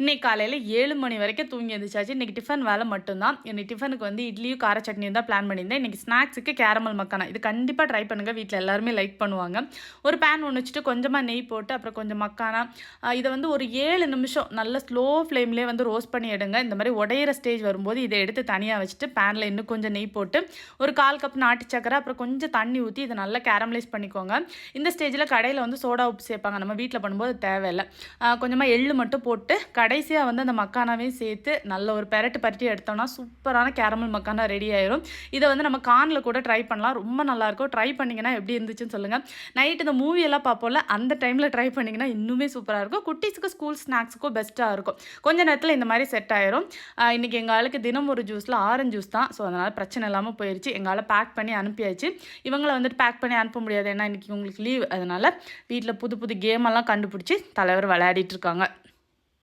இன்னைக்கு காலையில் 7 மணி வரைக்கும் தூங்கி எழுந்திரிச்சாச்சு. இன்றைக்கி டிஃபன் வேலை மட்டும்தான். இன்னைக்கு டிஃபனுக்கு வந்து இட்லியும் கார சட்னியும் தான் பிளான் பண்ணியிருந்தேன். இன்றைக்கி ஸ்நாக்ஸுக்கு கேரமல் மக்கானா. இது கண்டிப்பாக ட்ரை பண்ணுங்கள். வீட்டில் எல்லாருமே லைக் பண்ணுவாங்க. ஒரு பேன் ஒன்று வச்சுட்டு கொஞ்சமாக நெய் போட்டு அப்புறம் கொஞ்சம் மக்கானா இதை வந்து ஒரு 7 நிமிஷம் நல்ல ஸ்லோ ஃப்ளேம்லேயே வந்து ரோஸ்ட் பண்ணி எடுங்க. இந்த மாதிரி உடையிற ஸ்டேஜ் வரும்போது இதை எடுத்து தனியாக வச்சுட்டு பேனில் இன்னும் கொஞ்சம் நெய் போட்டு ஒரு 1/4 கப் நாட்டு சக்கரை அப்புறம் கொஞ்சம் தண்ணி ஊற்றி இதை நல்லா கேரமலைஸ் பண்ணிக்கோங்க. இந்த ஸ்டேஜில் கடையில் வந்து சோடா உப்பு சேர்ப்பாங்க. நம்ம வீட்டில் பண்ணும்போது தேவையில்லை. கொஞ்சமாக எள்ளு மட்டும் போட்டு கடைசியாக வந்து அந்த மக்கானாவையும் சேர்த்து நல்ல ஒரு பரட்டி எடுத்தோம்னா சூப்பரான கேரமல் மக்கானா ரெடி ஆயிரும். இதை வந்து நம்ம கார்னில் கூட ட்ரை பண்ணலாம். ரொம்ப நல்லாயிருக்கும். ட்ரை பண்ணிங்கன்னா எப்படி இருந்துச்சுன்னு சொல்லுங்கள். நைட்டு இந்த மூவியெல்லாம் பார்ப்போம்ல, அந்த டைமில் ட்ரை பண்ணிங்கன்னா இன்னுமே சூப்பராக இருக்கும். குட்டீஸுக்கு ஸ்கூல் ஸ்நாக்ஸுக்கும் பெஸ்ட்டாக இருக்கும். கொஞ்ச நேரத்தில் இந்த மாதிரி செட் ஆயிரும். இன்றைக்கி எங்கள் ஆளுக்கு தினம் ஒரு ஜூஸில் ஆரஞ்சு ஜூஸ் தான். ஸோ அதனால் பிரச்சனை இல்லாமல் போயிடுச்சு. எங்களால் பேக் பண்ணி அனுப்பியாச்சு. இவங்களை வந்துட்டு பேக் பண்ணி அனுப்ப முடியாது. ஏன்னா இன்றைக்கி உங்களுக்கு லீவ். அதனால் வீட்டில் புது புது கேமெல்லாம் கண்டுபிடிச்சி தலைவர் விளையாடிட்டு இருக்காங்க.